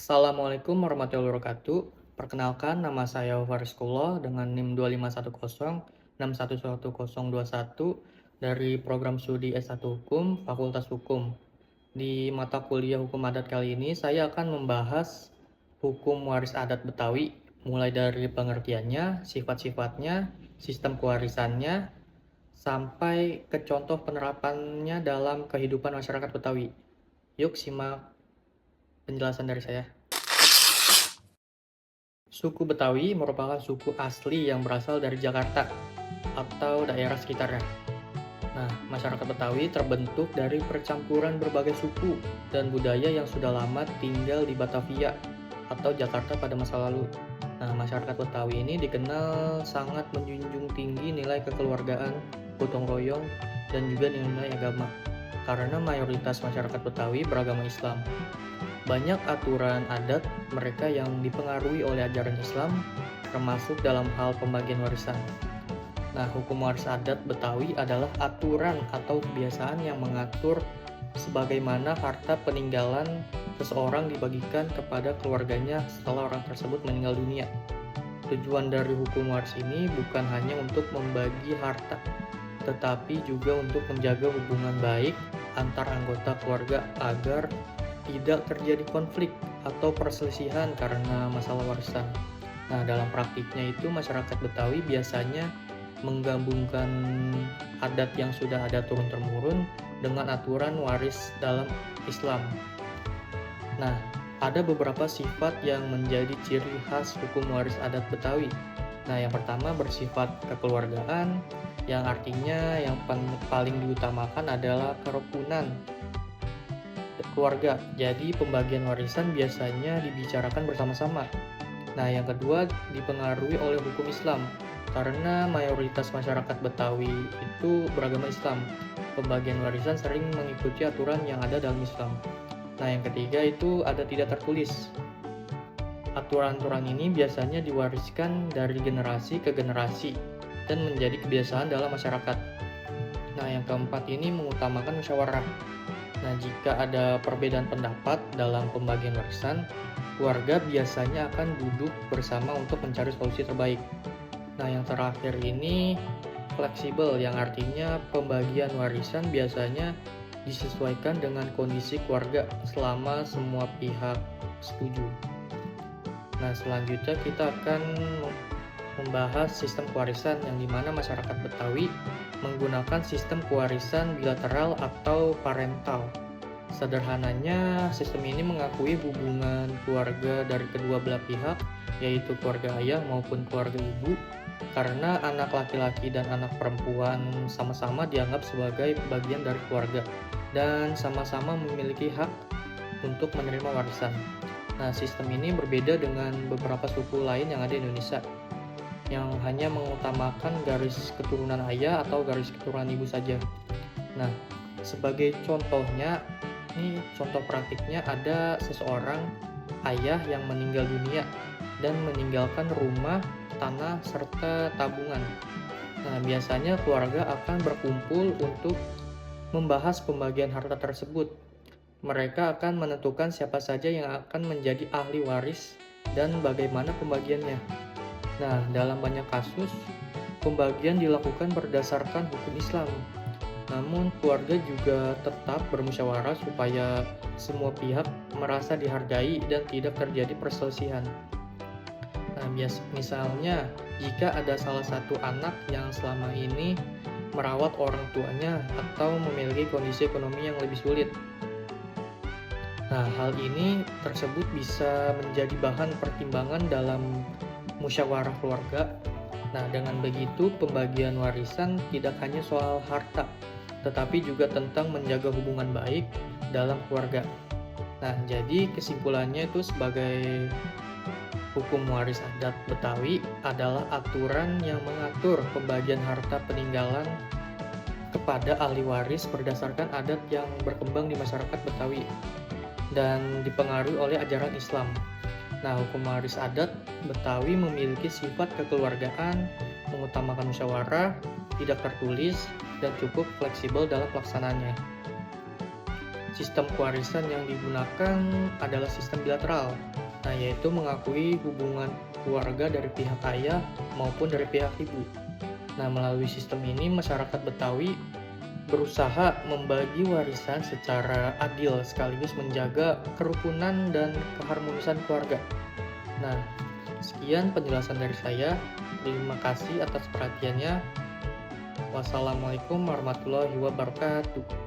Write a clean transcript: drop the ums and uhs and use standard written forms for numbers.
Assalamualaikum warahmatullahi wabarakatuh. Perkenalkan, nama saya Fariskullah dengan NIM 25106111021 dari program studi S1 Hukum, Fakultas Hukum. Di mata kuliah Hukum Adat kali ini, saya akan membahas hukum waris adat Betawi, mulai dari pengertiannya, sifat-sifatnya, sistem kewarisannya, sampai ke contoh penerapannya dalam kehidupan masyarakat Betawi. Yuk simak penjelasan dari saya. Suku Betawi merupakan suku asli yang berasal dari Jakarta atau daerah sekitarnya. Nah, masyarakat Betawi terbentuk dari percampuran berbagai suku dan budaya yang sudah lama tinggal di Batavia atau Jakarta pada masa lalu. Nah, masyarakat Betawi ini dikenal sangat menjunjung tinggi nilai kekeluargaan, gotong royong, dan juga nilai agama. Karena mayoritas masyarakat Betawi beragama Islam. Banyak aturan adat mereka yang dipengaruhi oleh ajaran Islam, termasuk dalam hal pembagian warisan. Nah, hukum waris adat Betawi adalah aturan atau kebiasaan yang mengatur sebagaimana harta peninggalan seseorang dibagikan kepada keluarganya setelah orang tersebut meninggal dunia. Tujuan dari hukum waris ini bukan hanya untuk membagi harta, tetapi juga untuk menjaga hubungan baik antar anggota keluarga agar tidak terjadi konflik atau perselisihan karena masalah warisan. Nah, dalam praktiknya itu masyarakat Betawi biasanya menggabungkan adat yang sudah ada turun-temurun dengan aturan waris dalam Islam. Nah, ada beberapa sifat yang menjadi ciri khas hukum waris adat Betawi. Nah, yang pertama bersifat kekeluargaan, yang artinya yang paling diutamakan adalah kerukunan keluarga. Jadi pembagian warisan biasanya dibicarakan bersama-sama. Nah, yang kedua dipengaruhi oleh hukum Islam. Karena mayoritas masyarakat Betawi itu beragama Islam, pembagian warisan sering mengikuti aturan yang ada dalam Islam. Nah, yang ketiga itu ada tidak tertulis. Aturan-aturan ini biasanya diwariskan dari generasi ke generasi dan menjadi kebiasaan dalam masyarakat. Nah, yang keempat ini mengutamakan musyawarah. Nah, jika ada perbedaan pendapat dalam pembagian warisan, keluarga biasanya akan duduk bersama untuk mencari solusi terbaik. Nah, yang terakhir ini fleksibel, yang artinya pembagian warisan biasanya disesuaikan dengan kondisi keluarga selama semua pihak setuju. Nah, selanjutnya kita akan membahas sistem kewarisan yang dimana masyarakat Betawi menggunakan sistem kewarisan bilateral atau parental. Sederhananya, sistem ini mengakui hubungan keluarga dari kedua belah pihak, yaitu keluarga ayah maupun keluarga ibu, karena anak laki-laki dan anak perempuan sama-sama dianggap sebagai bagian dari keluarga dan sama-sama memiliki hak untuk menerima warisan. Nah, sistem ini berbeda dengan beberapa suku lain yang ada di Indonesia, yang hanya mengutamakan garis keturunan ayah atau garis keturunan ibu saja. Nah, sebagai contohnya, ini contoh praktiknya ada seseorang ayah yang meninggal dunia dan meninggalkan rumah, tanah, serta tabungan. Nah, biasanya keluarga akan berkumpul untuk membahas pembagian harta tersebut. Mereka akan menentukan siapa saja yang akan menjadi ahli waris dan bagaimana pembagiannya. Nah, dalam banyak kasus, pembagian dilakukan berdasarkan hukum Islam. Namun, keluarga juga tetap bermusyawarah supaya semua pihak merasa dihargai dan tidak terjadi perselisihan. Nah, misalnya, jika ada salah satu anak yang selama ini merawat orang tuanya atau memiliki kondisi ekonomi yang lebih sulit. Nah, hal ini tersebut bisa menjadi bahan pertimbangan dalam musyawarah keluarga. Nah, dengan begitu pembagian warisan tidak hanya soal harta, tetapi juga tentang menjaga hubungan baik dalam keluarga. Nah, jadi kesimpulannya itu sebagai hukum waris adat Betawi adalah aturan yang mengatur pembagian harta peninggalan kepada ahli waris berdasarkan adat yang berkembang di masyarakat Betawi dan dipengaruhi oleh ajaran Islam. Nah, hukum waris adat Betawi memiliki sifat kekeluargaan, mengutamakan musyawarah, tidak tertulis, dan cukup fleksibel dalam pelaksanaannya. Sistem pewarisan yang digunakan adalah sistem bilateral, yaitu mengakui hubungan keluarga dari pihak ayah maupun dari pihak ibu. Melalui sistem ini masyarakat Betawi berusaha membagi warisan secara adil sekaligus menjaga kerukunan dan keharmonisan keluarga. Sekian penjelasan dari saya. Terima kasih atas perhatiannya. Wassalamualaikum warahmatullahi wabarakatuh.